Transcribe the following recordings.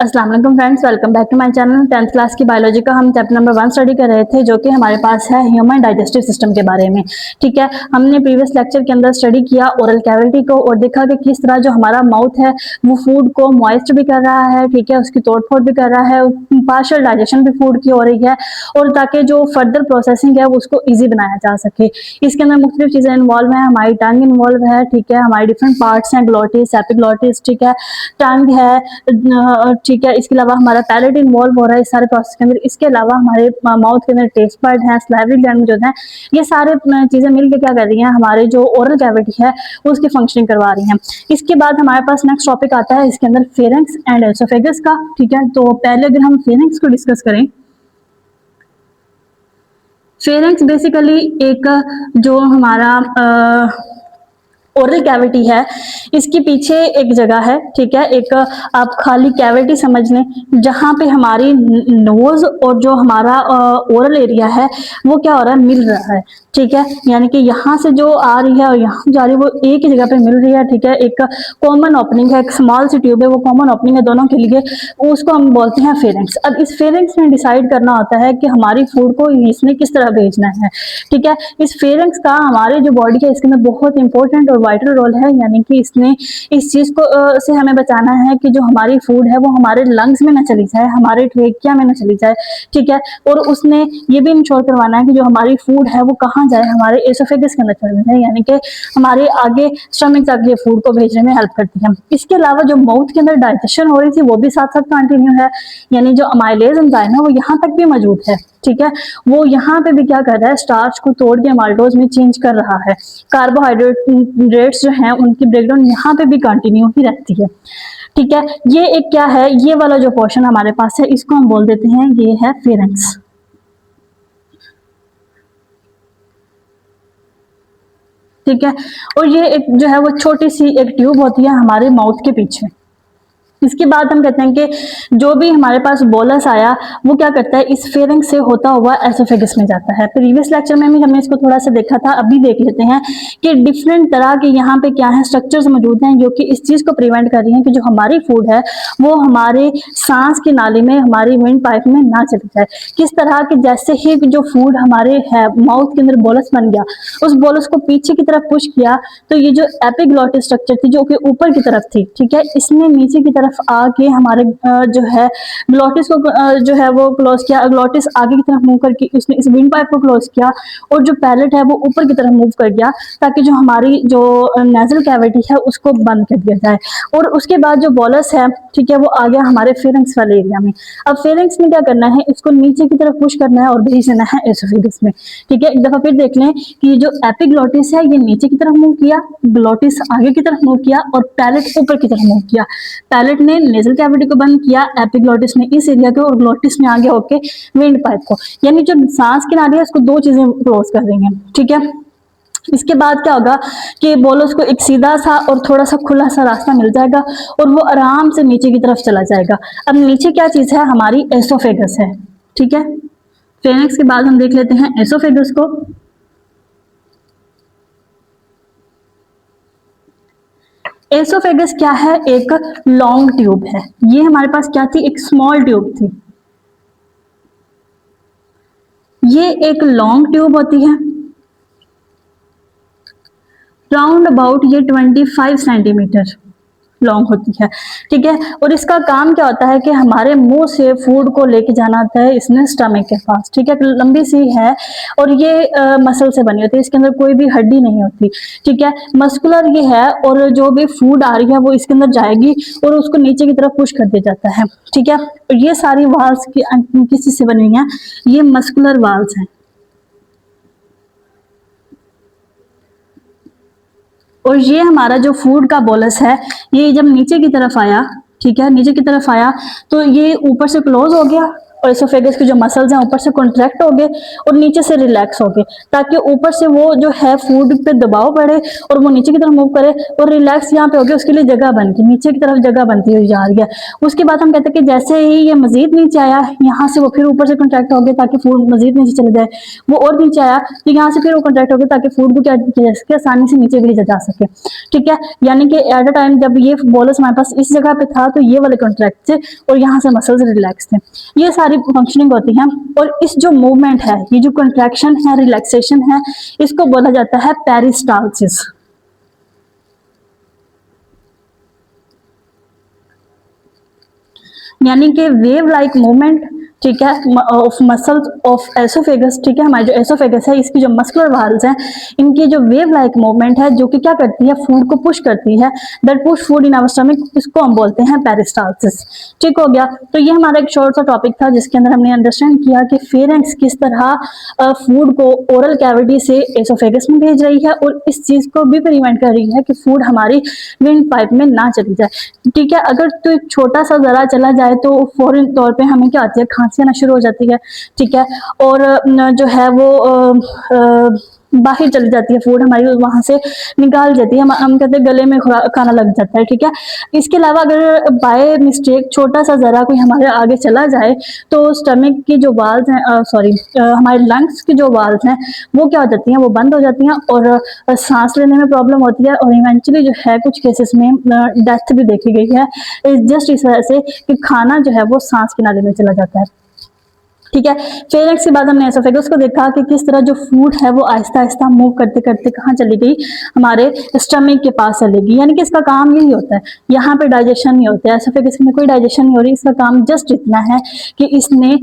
अस्सलाम वालेकुम friends, welcome back to my channel. 10th class की बायोलॉजी का हम चैप्टर नंबर 1 स्टडी कर रहे थे, जो कि हमारे पास है ह्यूमन डाइजेस्टिव सिस्टम के बारे में। ठीक है, हमने प्रीवियस लेक्चर के अंदर स्टडी किया ओरल कैविटी को और देखा कि किस तरह जो हमारा माउथ है वो फूड को मॉइस्ट भी कर रहा है। ठीक है, उसकी तोड़ फोड़ भी कर रहा है, पार्शियल डाइजेशन भी फूड की हो रही है, और ताकि जो फर्दर प्रोसेसिंग है वो उसको ईजी बनाया जा सके। इसके अंदर मुख्तलिफ चीजें इन्वॉल्व है, हमारी टंग इन्वॉल्व है। ठीक है, हमारे डिफरेंट पार्ट्स हैं, ग्लोटिस, एपिग्लोटिस, ठीक है, टंग है, ठीक है। इसके अलावा हमारा पैलेट इन्वॉल्व हो रहा है इस सारे प्रोसेस के अंदर। इसके अलावा हमारे माउथ के अंदर टेस्ट बड है, सलाइवरी ग्लैंड जो है, ये सारे चीजें मिलकर क्या कर रही हैं, हमारे जो ओरल कैविटी है वो उसकी फंक्शनिंग करवा रही हैं। इसके बाद हमारे पास नेक्स्ट टॉपिक आता है इसके अंदर फेरेंक्स एंड एसोफेगस का। ठीक है, तो पहले अगर हम फेरेंक्स को डिस्कस करें, फेरेंक्स बेसिकली एक जो हमारा ओरल कैविटी है, इसके पीछे एक जगह है। ठीक है, एक आप खाली कैविटी समझ लें, जहां पे हमारी नोज और जो हमारा ओरल एरिया है वो क्या हो रहा है, मिल रहा है। ठीक है, यानी कि यहाँ से जो आ रही है और यहाँ जा रही है वो एक ही जगह पे मिल रही है। ठीक है, एक कॉमन ओपनिंग है, एक स्मॉल सी ट्यूब है, वो कॉमन ओपनिंग है दोनों के लिए, उसको हम बोलते हैं फेरेंक्स। अब इस फेरेंक्स में डिसाइड करना होता है कि हमारी फूड को इसमें किस तरह भेजना है। ठीक है, इस फेरेंक्स का हमारे जो बॉडी है इसके अंदर बहुत इंपॉर्टेंट और वाइटल रोल है, यानी कि इसने इस चीज को से हमें बचाना है कि जो हमारी फूड है वो हमारे लंग्स में ना चली जाए, हमारे ट्रेकिया में ना चली जाए। ठीक है, और उसने ये भी इंश्योर करवाना है कि जो हमारी फूड है वो कहाँ जाए, हमारे एसोफेगस के अंदर चली जाए, यानी कि हमारे आगे स्टमक तक ये फूड को भेजने में हेल्प करती है। इसके अलावा जो माउथ के अंदर डाइजेशन हो रही थी वो भी साथ साथ कंटिन्यू है, यानी जो अमाइलेज एंजाइम है वो यहाँ तक भी मौजूद है। ठीक है, वो यहाँ पे भी क्या कर रहा है, स्टार्च को तोड़ के माल्टोज में चेंज कर रहा है। कार्बोहाइड्रेट्स जो हैं उनकी ब्रेकडाउन यहाँ पे भी कंटिन्यू ही रहती है। ठीक है, ये एक क्या है, ये वाला जो पोर्शन हमारे पास है इसको हम बोल देते हैं ये है फेरेंक्स। ठीक है, और ये एक जो है वो छोटी सी एक ट्यूब होती है हमारे माउथ के पीछे। इसके बाद हम कहते हैं कि जो भी हमारे पास बोलस आया वो क्या करता है, इस फेरेंक्स से होता हुआ एसोफेगस में जाता है। प्रीवियस लेक्चर में भी हमने इसको थोड़ा सा देखा था, अभी देख लेते हैं कि डिफरेंट तरह के यहाँ पे क्या है स्ट्रक्चर्स मौजूद हैं जो कि इस चीज को प्रिवेंट कर रही हैं कि जो हमारी फूड है वो हमारे सांस की नाली में, हमारी विंड पाइप में ना चली जाए। किस तरह के, जैसे ही जो फूड हमारे है माउथ के अंदर बोलस बन गया, उस बोलस को पीछे की तरफ पुश किया, तो ये जो एपिग्लोटिस स्ट्रक्चर थी जो कि ऊपर की तरफ थी, ठीक है, इसने नीचे की तरफ आके हमारे जो है ग्लोटिस को जो है वो क्लोज किया। ग्लोटिस आगे की तरफ मूव करके उसने इस विंड पाइप को क्लोज किया, और जो पैलेट है वो ऊपर की तरफ मूव कर गया, ताकि जो हमारी जो नेजल कैविटी है उसको बंद कर दिया जाए। और उसके बाद जो बोलस है, ठीक है, वो आ गया हमारे फेरेंक्स वाले एरिया में। अब फेरेंक्स में क्या करना है, इसको नीचे की तरफ पुश करना है और भेज देना है एसोफेगस में। ठीक है, एक दफा फिर देख लें कि जो एपिग्लोटिस है ये नीचे की तरफ मूव किया, ग्लोटिस आगे की तरफ मूव किया, और पैलेट ऊपर की तरफ मूव किया। पैलेट ने नेजल कैविटी को बंद किया, एपिग्लोटिस ने इस एरिया को, और ग्लोटिस ने आगे होके विंड पाइप को, यानी जो सांस की नाली है उसको दो चीजें क्लोज कर रही हैं। ठीक है, इसके बाद क्या होगा कि बोलस को एक सीधा सा और थोड़ा सा खुला सा रास्ता मिल जाएगा और वो आराम से नीचे की तरफ चला जाएगा। अब नीचे क्या चीज है, हमारी एसोफेगस है। ठीक है, फेरेंक्स के बाद हम देख लेते हैं एसोफेगस को। एसोफेगस क्या है, एक लॉन्ग ट्यूब है। ये हमारे पास क्या थी, एक स्मॉल ट्यूब थी। ये एक लॉन्ग ट्यूब होती है, राउंड अबाउट ये 25 सेंटीमीटर लॉन्ग होती है। ठीक है, और इसका काम क्या होता है कि हमारे मुंह से फूड को लेके जाना होता है इसने स्टमक के पास। ठीक है, लंबी सी है और ये मसल से बनी होती है, इसके अंदर कोई भी हड्डी नहीं होती। ठीक है, मस्कुलर ये है, और जो भी फूड आ रही है वो इसके अंदर जाएगी और उसको नीचे की तरफ पुश कर दिया जाता है। ठीक है, और ये सारी वाल्स किसी से बनी हुई है, ये मस्कुलर वाल्स हैं। और ये हमारा जो फूड का बोलस है, ये जब नीचे की तरफ आया, ठीक है, नीचे की तरफ आया तो ये ऊपर से क्लोज हो गया, और एसोफेगस के जो मसल्स हैं ऊपर से कॉन्ट्रैक्ट हो गए और नीचे से रिलैक्स हो गए, ताकि ऊपर से वो जो है फूड पे दबाव पड़े और वो नीचे की तरफ मूव करे, और रिलैक्स यहाँ पे हो गया, उसके लिए जगह बन गई, नीचे की तरफ जगह बनती हुई जा रही है। उसके बाद हम कहते हैं कि जैसे ही ये मजीद नीचे आया, यहाँ से वो फिर ऊपर से कॉन्ट्रैक्ट हो गया ताकि फूड मजीद नीचे चले जाए, वो और नीचे आया तो यहाँ से फिर वो कॉन्ट्रैक्ट हो गया ताकि फूड को क्या किया जा सके, आसानी से नीचे भी ले जा सके। ठीक है, यानी कि एट अ टाइम जब ये बोलस हमारे पास इस जगह पे था तो ये वाले कॉन्ट्रैक्ट थे और यहाँ से मसल्स रिलैक्स थे। ये सारी फंक्शनिंग होती है। और इस जो मूवमेंट है, ये जो कंट्रैक्शन है, रिलैक्सेशन है, इसको बोला जाता है पेरिस्टाल्सिस। यानी कि वेव लाइक मूवमेंट, ठीक है, ऑफ मसल्स ऑफ एसोफेगस। ठीक है, हमारे जो एसोफेगस है इसकी जो मस्कुलर वाल्स हैं, इनकी जो वेव लाइक मूवमेंट है जो कि क्या करती है, फूड को पुश करती है, that push food in our stomach, इसको हम बोलते हैं पेरिस्टाल्सिस। ठीक हो गया। तो ये हमारा एक शॉर्ट सा टॉपिक था जिसके अंदर हमने अंडरस्टैंड किया कि फेरेंक्स किस तरह फूड को ओरल कैविटी से एसोफेगस में भेज रही है और इस चीज को भी प्रिवेंट कर रही है कि फूड हमारी विंड पाइप में ना चली जाए। ठीक है, अगर तो एक छोटा सा जरा चला जाए तो फौरन तौर पे हमें क्या आती है, खांसी आना शुरू हो जाती है। ठीक है, और जो है वो बाहर चली जाती है, फूड हमारी वहां से निकाल जाती है, हम कहते हैं गले में खाना लग जाता है। ठीक है, इसके अलावा अगर बाय मिस्टेक छोटा सा जरा कोई हमारे आगे चला जाए तो स्टमक की जो वाल्स हैं, सॉरी हमारे लंग्स की जो वाल्स हैं वो क्या हो जाती हैं, वो बंद हो जाती हैं और सांस लेने में प्रॉब्लम होती है और इवेंचुअली जो है कुछ केसेस में डेथ भी देखी गई है, जस्ट इस वजह से कि खाना जो है वो सांस के नाले में चला जाता है। ठीक है, फेरेंक्स के बाद हमने एसोफेगस को देखा कि किस तरह जो फूड है वो आहिस्ता आहिस्ता मूव करते करते कहाँ चली गई, हमारे स्टमक के पास चली गई। यानी कि इसका काम यही होता है, यहाँ पे डाइजेशन नहीं होता है, एसोफेगस में कोई डाइजेशन नहीं हो रही, इसका काम जस्ट इतना है कि इसने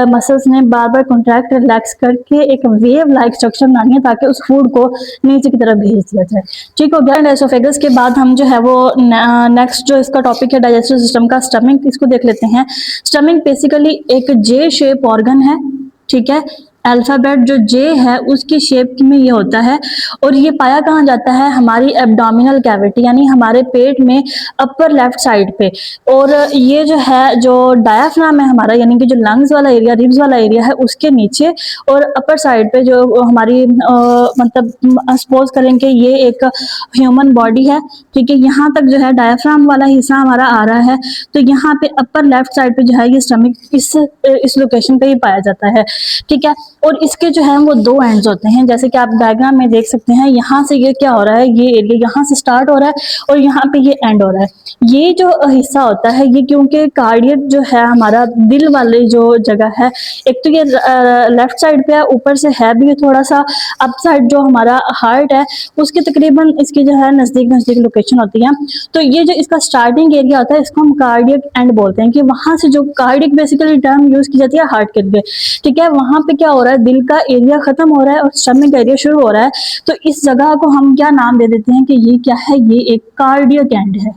मसल्स ने बार बार कॉन्ट्रैक्ट रिलैक्स करके एक वेव लाइक स्ट्रक्चर बनानी है ताकि उस फूड को नीचे की तरफ भेज दिया जाए। ठीक हो गया। एसोफेगस के बाद हम जो है वो नेक्स्ट जो इसका टॉपिक है डाइजेस्टिव सिस्टम का, स्टमक, इसको देख लेते हैं। स्टमक बेसिकली एक जे शेप ऑर्गन है। ठीक है, अल्फाबेट जो जे है उसकी शेप में ये होता है और ये पाया कहाँ जाता है, हमारी एब्डोमिनल कैविटी यानी हमारे पेट में अपर लेफ्ट साइड पे। और ये जो है जो डायाफ्राम है हमारा, यानी कि जो लंग्स वाला एरिया, रिब्स वाला एरिया है, उसके नीचे और अपर साइड पे जो हमारी मतलब सपोज करें कि ये एक ह्यूमन बॉडी है। ठीक है, यहाँ तक जो है डायाफ्राम वाला हिस्सा हमारा आ रहा है, तो यहाँ पे अपर लेफ्ट साइड पे जो है ये स्टमक इस लोकेशन पे ही पाया जाता है। ठीक है, और इसके जो है वो दो एंड्स होते हैं, जैसे कि आप डायग्राम में देख सकते हैं, यहाँ से ये क्या हो रहा है, ये एरिया यहाँ से स्टार्ट हो रहा है और यहाँ पे ये एंड हो रहा है। ये जो हिस्सा होता है ये क्योंकि कार्डियक जो है हमारा दिल वाली जो जगह है, एक तो ये लेफ्ट साइड पे है, ऊपर से है भी थोड़ा सा अप साइड जो हमारा हार्ट है उसके तकरीबन इसकी जो है नजदीक नजदीक लोकेशन होती है। तो ये जो इसका स्टार्टिंग एरिया होता है इसको हम कार्डियक एंड बोलते हैं, कि वहां से जो कार्डियक बेसिकली टर्म यूज की जाती है हार्ट के लिए। ठीक है, वहां पे क्या हो रहा है, दिल का एरिया खत्म हो रहा है और स्टमक का एरिया शुरू हो रहा है, तो इस जगह को हम क्या नाम दे देते हैं कि ये क्या है, ये एक कार्डियक एंड है।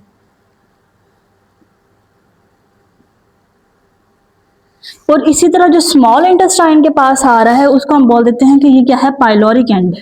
और इसी तरह जो स्मॉल इंटेस्टाइन के पास आ रहा है उसको हम बोल देते हैं कि ये क्या है, पाइलोरिक एंड।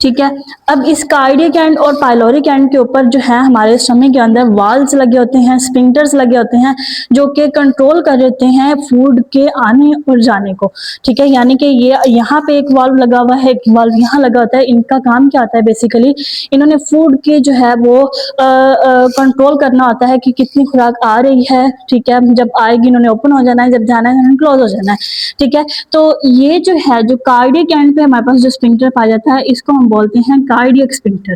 ठीक है, अब इस कार्डियक एंड और पाइलोरिक एंड के ऊपर जो है हमारे स्टमक के अंदर वाल्व्स लगे होते हैं, स्फिंक्टर्स लगे होते हैं, जो कि कंट्रोल कर देते हैं फूड के आने और जाने को। ठीक है, यानी कि ये यहाँ पे एक वाल्व लगा हुआ है, एक वाल्व यहाँ लगा होता है, इनका काम क्या होता है, बेसिकली इन्होंने फूड के जो है वो कंट्रोल करना होता है कि कितनी खुराक आ रही है। ठीक है, जब आएगी इन्होंने ओपन हो जाना है, जब जाना है इन्होंने क्लोज हो जाना है। ठीक है, तो ये जो है जो कार्डियक एंड पे हमारे पास जो स्फिंक्टर पाया जाता है इसको हम बोलते हैं कार्डियक स्फिंक्टर।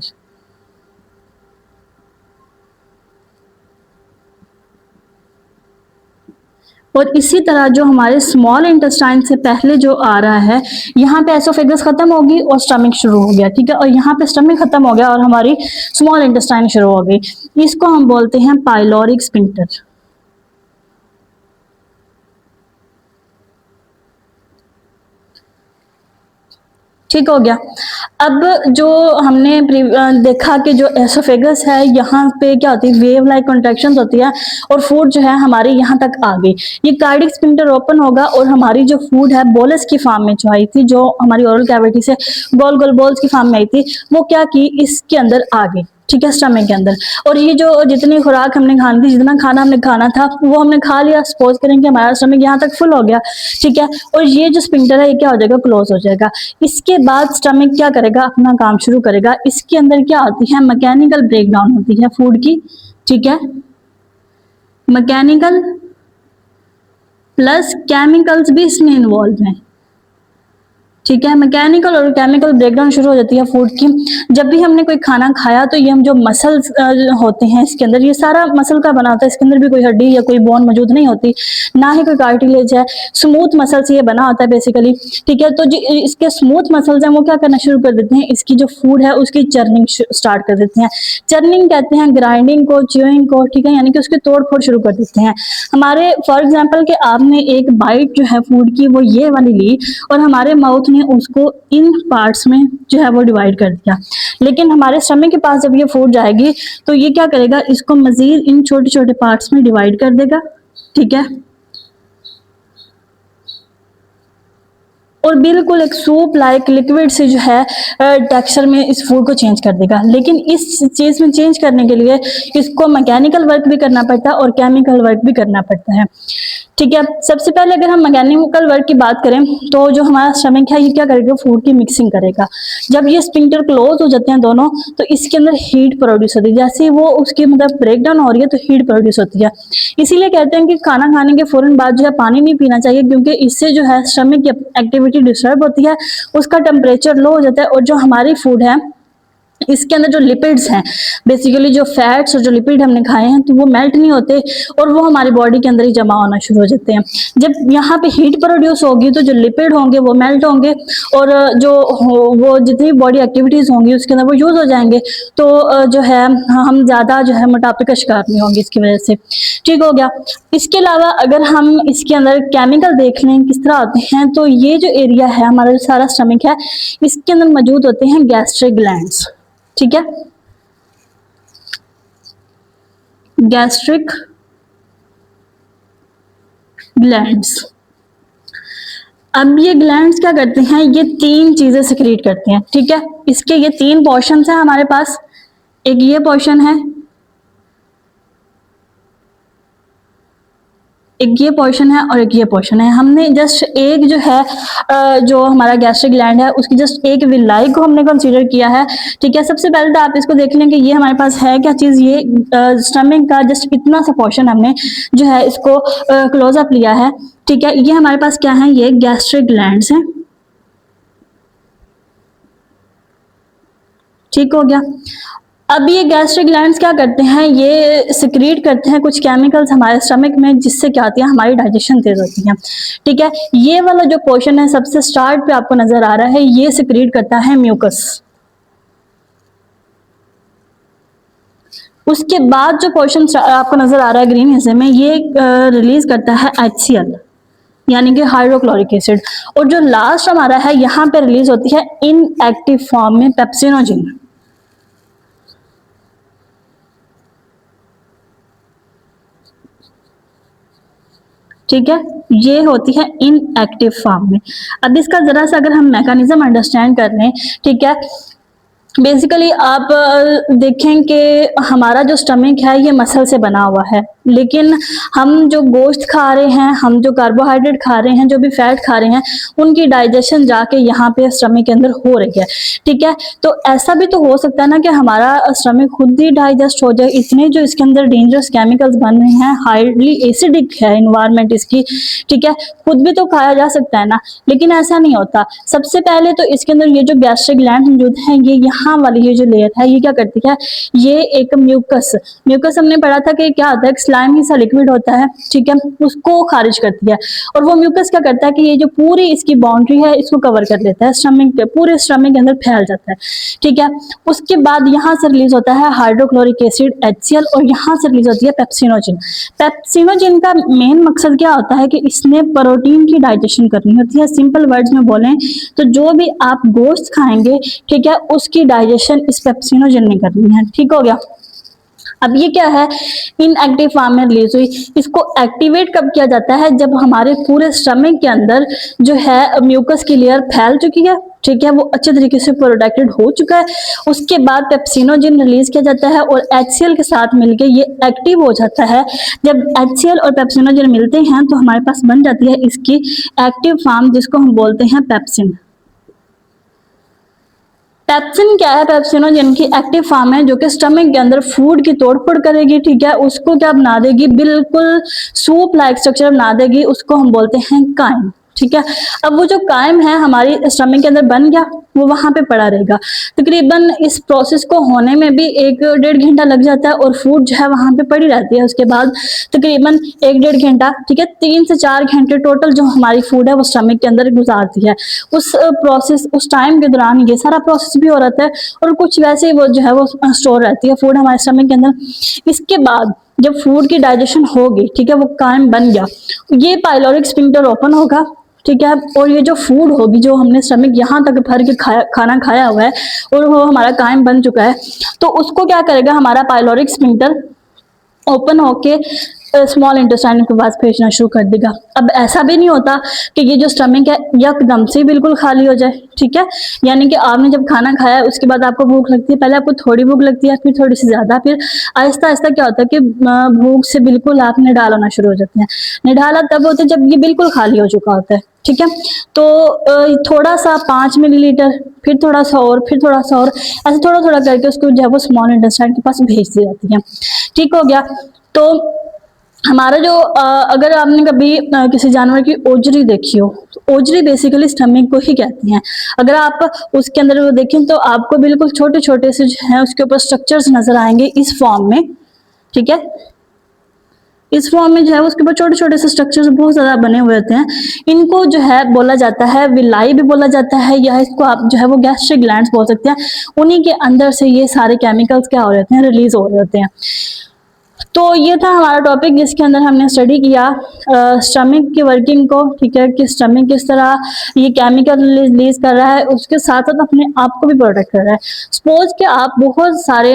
और इसी तरह जो हमारे स्मॉल इंटेस्टाइन से पहले जो आ रहा है, यहाँ पे एसोफेगस खत्म होगी और स्टमक शुरू हो गया। ठीक है, और यहाँ पे स्टमक खत्म हो गया और हमारी स्मॉल इंटेस्टाइन शुरू हो गई, इसको हम बोलते हैं पाइलोरिक स्फिंक्टर। ठीक हो गया। अब जो हमने देखा कि जो एसोफेगस है यहाँ पे क्या होती है, वेव लाइक कॉन्ट्रैक्शंस होती है और फूड जो है हमारी यहाँ तक आ गई। ये कार्डियक स्फिंक्टर ओपन होगा और हमारी जो फूड है बोलस की फॉर्म में जो आई थी, जो हमारी ओरल कैविटी से गोल गोल बॉल्स की फॉर्म में आई थी, वो क्या की इसके अंदर आ गई। ठीक है, स्टमक के अंदर। और ये जो जितनी खुराक हमने खानी थी, जितना खाना हमने खाना था, वो हमने खा लिया। सपोज करें कि हमारा स्टमक यहाँ तक फुल हो गया, ठीक है, और ये जो स्पिंक्टर है ये क्या हो जाएगा, क्लोज हो जाएगा। इसके बाद स्टमक क्या करेगा, अपना काम शुरू करेगा। इसके अंदर क्या होती है, मैकेनिकल ब्रेकडाउन होती है फूड की, ठीक है, मैकेनिकल प्लस केमिकल्स भी इसमें इन्वॉल्व हैं, ठीक है। मैकेनिकल और केमिकल ब्रेकडाउन शुरू हो जाती है फूड की। जब भी हमने कोई खाना खाया तो ये हम जो मसल्स होते हैं इसके अंदर, ये सारा मसल का बना होता है। इसके अंदर भी कोई हड्डी या कोई बोन मौजूद नहीं होती, ना ही कोई कार्टिलेज है, स्मूथ मसल से ये बना होता है बेसिकली, ठीक है। तो जो इसके स्मूथ मसल्स हैं वो क्या करना शुरू कर देते हैं, इसकी जो फूड है उसकी चर्निंग स्टार्ट कर देते हैं। चर्निंग कहते हैं ग्राइंडिंग को, च्यूइंग को, ठीक है, यानी कि उसकी तोड़ फोड़ शुरू कर देते हैं। हमारे फॉर एग्जाम्पल कि आपने एक बाइट जो है फूड की वो ये वाली ली और हमारे माउथ ने उसको इन पार्ट्स में जो है वो डिवाइड कर दिया, लेकिन हमारे स्टमक के पास जब ये फूड जाएगी तो ये क्या करेगा, इसको मजीद इन छोटे छोटे पार्ट्स में डिवाइड कर देगा, ठीक है, और बिल्कुल एक सूप लाइक लिक्विड से जो है टेक्सचर में इस फूड को चेंज कर देगा। लेकिन इस चीज में चेंज करने के लिए इसको मैकेनिकल वर्क भी करना पड़ता है और केमिकल वर्क भी करना पड़ता है, ठीक है। सबसे पहले अगर हम मैकेनिकल वर्क की बात करें तो जो हमारा स्टमक है ये क्या करेगा, फूड की मिक्सिंग करेगा। जब ये स्पिंक्टर क्लोज हो जाते हैं दोनों, तो इसके अंदर हीट प्रोड्यूस होती है। जैसे ही वो उसकी मतलब ब्रेक डाउन हो रही है तो हीट प्रोड्यूस होती है। इसीलिए कहते हैं कि खाना खाने के फौरन बाद जो है पानी नहीं पीना चाहिए, क्योंकि इससे जो है स्टमक की एक्टिविटी डिस्टर्ब होती है, उसका टेम्परेचर लो हो जाता है, और जो हमारी फूड है इसके अंदर जो लिपिड्स हैं, बेसिकली जो फैट्स और जो लिपिड हमने खाए हैं, तो वो मेल्ट नहीं होते और वो हमारी बॉडी के अंदर ही जमा होना शुरू हो जाते हैं। जब यहाँ पे हीट प्रोड्यूस होगी तो जो लिपिड होंगे वो मेल्ट होंगे, और जो वो जितनी बॉडी एक्टिविटीज होंगी उसके अंदर वो यूज हो जाएंगे। तो जो है हम ज्यादा जो है मोटापे का शिकार नहीं होंगे इसकी वजह से, ठीक हो गया। इसके अलावा अगर हम इसके अंदर केमिकल देख लें किस तरह होते हैं, तो ये जो एरिया है हमारा जो सारा स्टमक है इसके अंदर मौजूद होते हैं गैस्ट्रिक ग्लैंड्स, ठीक है, गैस्ट्रिक ग्लैंड्स। अब ये ग्लैंड्स क्या करते हैं, ये तीन चीजें सिक्रीट करते हैं, ठीक है। इसके ये तीन पोर्शन है हमारे पास, एक ये पोर्शन है, एक ये पोर्शन है और एक ये पोर्शन है। हमने जस्ट एक जो है जो हमारा गैस्ट्रिक ग्लैंड है उसकी जस्ट एक विलाई को हमने कंसीडर किया है, ठीक है। सबसे पहले तो आप इसको देख लें कि ये हमारे पास है क्या चीज, ये स्टमक का जस्ट इतना सा पोर्शन हमने जो है इसको क्लोज अप लिया है, ठीक है। ये हमारे पास क्या है, ये गैस्ट्रिक ग्लैंड्स हैं, ठीक हो गया। अब ये गैस्ट्रिक ग्लैंड्स क्या करते हैं, ये सिक्रीट करते हैं कुछ केमिकल्स हमारे स्टमक में, जिससे क्या होती है, हमारी डाइजेशन तेज होती है, ठीक है। ये वाला जो पोर्शन है सबसे स्टार्ट पे आपको नजर आ रहा है, ये सिक्रीट करता है म्यूकस। उसके बाद जो पोर्शन आपको नजर आ रहा है ग्रीन हिस्से में, ये रिलीज करता है HCl यानी कि हाइड्रोक्लोरिक एसिड। और जो लास्ट हमारा है यहाँ पे रिलीज होती है इनएक्टिव फॉर्म में पेप्सिनोजिन, ठीक है, ये होती है इनएक्टिव फॉर्म में। अब इसका जरा सा अगर हम मैकेनिज्म अंडरस्टैंड कर लें, ठीक है, बेसिकली आप देखें कि हमारा जो स्टमक है ये मसल से बना हुआ है, लेकिन हम जो गोश्त खा रहे हैं, हम जो कार्बोहाइड्रेट खा रहे हैं, जो भी फैट खा रहे हैं, उनकी डाइजेशन जाके यहाँ पे स्टमक के अंदर हो रही है, ठीक है। तो ऐसा भी तो हो सकता है ना कि हमारा स्टमक खुद ही डाइजेस्ट हो जाए। इतने जो इसके अंदर डेंजरस केमिकल्स बन रहे हैं, हाईली एसिडिक है इन्वायरमेंट इसकी, ठीक है, खुद भी तो खाया जा सकता है ना, लेकिन ऐसा नहीं होता। सबसे पहले तो इसके अंदर ये जो गैस्ट्रिक ग्लैंड मौजूद है, ये यहाँ वाली ये जो लेयर है ये क्या करती है, ये एक म्यूकस हमने पढ़ा था कि क्या होता है, स्लाइमी सा लिक्विड होता है, ठीक है, उसको खारिज करती है। और वो म्यूकस क्या करता है कि ये जो पूरी इसकी बाउंड्री है इसको कवर कर लेता है, स्टमक के पूरे स्टमक के अंदर फैल जाता है, ठीक है। उसके बाद यहाँ से रिलीज होता है हाइड्रोक्लोरिक एसिड HCl, और यहाँ से रिलीज होती है पेप्सिनोजिन। पेप्सिनोजिन का मेन मकसद क्या होता है कि इसने प्रोटीन की डाइजेशन करनी होती है। सिंपल वर्ड्स में बोलें तो जो भी आप गोश्त खाएंगे, ठीक है, उसकी डाइजेशन इस पेप्सिनोजिन ने करनी है, ठीक हो गया। अब ये क्या है, इनएक्टिव फॉर्म में रिलीज हुई। इसको एक्टिवेट कब किया जाता है, जब हमारे पूरे स्टमक के अंदर जो है म्यूकस की लेयर फैल चुकी है, ठीक है, वो अच्छे तरीके से प्रोटेक्टेड हो चुका है। उसके बाद पेप्सिनोजेन रिलीज किया जाता है और HCl के साथ मिलके ये एक्टिव हो जाता है। जब HCl और पेप्सिनोजेन मिलते हैं तो हमारे पास बन जाती है इसकी एक्टिव फॉर्म, जिसको हम बोलते हैं पेप्सिन। पेप्सिन क्या है, पेप्सिनोजेन की एक्टिव फॉर्म है जो कि स्टमक के अंदर फूड की तोड़फोड़ करेगी, ठीक है, उसको क्या बना देगी, बिल्कुल सूप लाइक स्ट्रक्चर बना देगी, उसको हम बोलते हैं काइम, ठीक है। अब वो जो काइम है हमारी स्टमक के अंदर बन गया, वो वहां पे पड़ा रहेगा। तकरीबन इस प्रोसेस को होने में भी 1-1.5 घंटा लग जाता है और फूड जो है वहां पे पड़ी रहती है। उसके बाद तकरीबन 1-1.5 घंटा, ठीक है, 3 से 4 घंटे टोटल जो हमारी फूड है वो स्टमक के अंदर गुजारती है। उस प्रोसेस, उस टाइम के दौरान ये सारा प्रोसेस भी हो रहा है और कुछ वैसे ही वो जो है वो स्टोर रहती है फूड हमारे स्टमक के अंदर। इसके बाद जब फूड की डाइजेशन होगी, ठीक है, वो काइम बन गया, ये पाइलोरिक स्फिंक्टर ओपन होगा, ठीक है, और ये जो फूड होगी जो हमने स्टमक यहाँ तक भर के खाना खाया हुआ है और वो हमारा काइम बन चुका है, तो उसको क्या करेगा, हमारा पाइलोरिक स्फिंक्टर ओपन होके स्मॉल इंटेस्टाइन के पास भेजना शुरू कर देगा। अब ऐसा भी नहीं होता कि ये जो स्टमक है एकदम से बिल्कुल खाली हो जाए, ठीक है, यानी कि आपने जब खाना खाया उसके बाद आपको भूख लगती है, पहले आपको थोड़ी भूख लगती है, फिर थोड़ी सी ज्यादा, फिर आहिस्ता आहिस्ता क्या होता है कि भूख से बिल्कुल आप निढाल होना शुरू हो जाते हैं। निढाला तब होते हैं जब ये बिल्कुल खाली हो चुका होता है, ठीक है। तो थोड़ा सा 5 मिलीलीटर, फिर थोड़ा सा और, फिर थोड़ा सा और, ऐसे थोड़ा थोड़ा करके उसको जो है वो स्मॉल इंटेस्टाइन के पास भेज दी जाती है, ठीक हो गया। तो हमारा जो अगर आपने कभी किसी जानवर की ओजरी देखी हो, तो ओजरी बेसिकली स्टमक को ही कहती हैं। अगर आप उसके अंदर वो देखें तो आपको बिल्कुल छोटे छोटे से जो है उसके ऊपर स्ट्रक्चर्स नजर आएंगे इस फॉर्म में, ठीक है। इस फॉर्म में जो है उसके ऊपर छोटे छोटे से स्ट्रक्चर्स बहुत ज्यादा बने हुए होते हैं। इनको जो है बोला जाता है विलाई भी बोला जाता है, या इसको आप जो है वो गैस्ट्रिक ग्लैंड्स बोल सकते हैं। उन्हीं के अंदर से ये सारे केमिकल्स क्या हो रहे होते हैं, रिलीज हो रहे होते हैं। तो ये था हमारा टॉपिक जिसके अंदर हमने स्टडी किया स्टमक की वर्किंग को, ठीक है, कि स्टमक किस तरह ये केमिकल रिलीज कर रहा है, उसके साथ साथ अपने आप को भी प्रोटेक्ट कर रहा है। सपोज कि आप बहुत सारे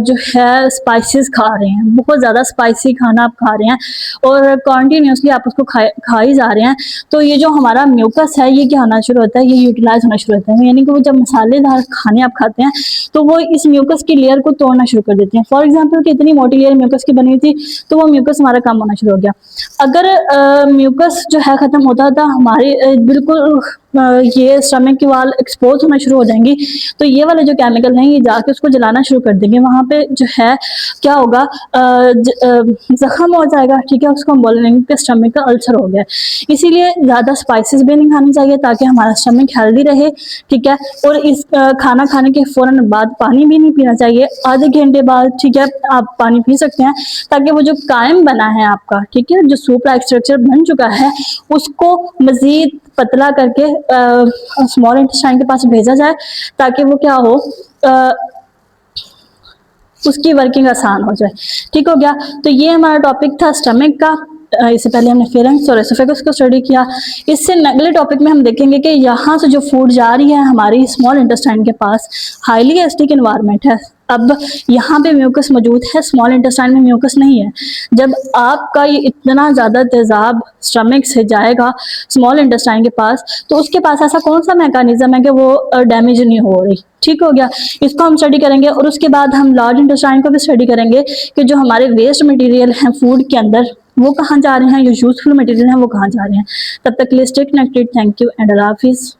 जो है स्पाइसेस खा रहे हैं, बहुत ज़्यादा स्पाइसी खाना आप खा रहे हैं और कॉन्टीन्यूसली आप उसको खा ही जा रहे हैं, तो ये जो हमारा म्यूकस है ये क्या होना शुरू होता है, ये यूटिलाइज होना शुरू होता है। यानी कि वो जब मसालेदार खाने आप खाते हैं तो वो इस म्यूकस की लेयर को तोड़ना शुरू कर देते हैं। फॉर एग्जाम्पल कितनी मोटी लेयर म्यूकस की बनी हुई थी, तो वो म्यूकस हमारा कम होना शुरू हो गया। अगर म्यूकस जो है खत्म होता था, हमारे बिल्कुल ये स्टमक की वाल एक्सपोज होना शुरू हो जाएंगी, तो ये वाले जो केमिकल हैं ये जाके उसको जलाना शुरू कर देंगे। वहां पे जो है क्या होगा, जख्म हो जाएगा, ठीक है, उसको हम बोलेंगे कि स्टमक का अल्सर हो गया। इसीलिए ज्यादा स्पाइसेस भी नहीं खाने चाहिए ताकि हमारा स्टमक हेल्दी रहे, ठीक है। और इस खाना खाने के फौरन बाद पानी भी नहीं पीना चाहिए, आधे घंटे बाद, ठीक है, आप पानी पी सकते हैं ताकि वो जो कायम बना है आपका, ठीक है, जो सूप लाइक स्ट्रक्चर बन चुका है उसको मजीद पतला करके स्मॉल इंटेस्टाइन के पास भेजा जाए ताकि वो क्या हो, उसकी वर्किंग आसान हो जाए, ठीक हो गया। तो ये हमारा टॉपिक था स्टमक का। इससे पहले हमने फेरेंक्स और एसोफेगस को स्टडी किया। इससे अगले टॉपिक में हम देखेंगे कि यहाँ से जो फूड जा रही है हमारी स्मॉल इंटेस्टाइन के पास, हाईली एसिडिक एनवायरनमेंट है, अब यहाँ पे म्यूकस मौजूद है, स्मॉल इंटेस्टाइन में म्यूकस नहीं है। जब आपका ये इतना ज़्यादा तेजाब स्टमक से जाएगा स्मॉल इंटेस्टाइन के पास, तो उसके पास ऐसा कौन सा मैकेनिज्म है कि वो डैमेज नहीं हो रही, ठीक हो गया। इसको हम स्टडी करेंगे और उसके बाद हम लार्ज इंटेस्टाइन को भी स्टडी करेंगे कि जो हमारे वेस्ट मटेरियल हैं फूड के अंदर वो कहाँ जा रहे हैं, जो यूजफुल मटेरियल हैं वो कहाँ जा रहे हैं। तब तक के लिए stay connected. Thank you and अल्लाह हाफिज़।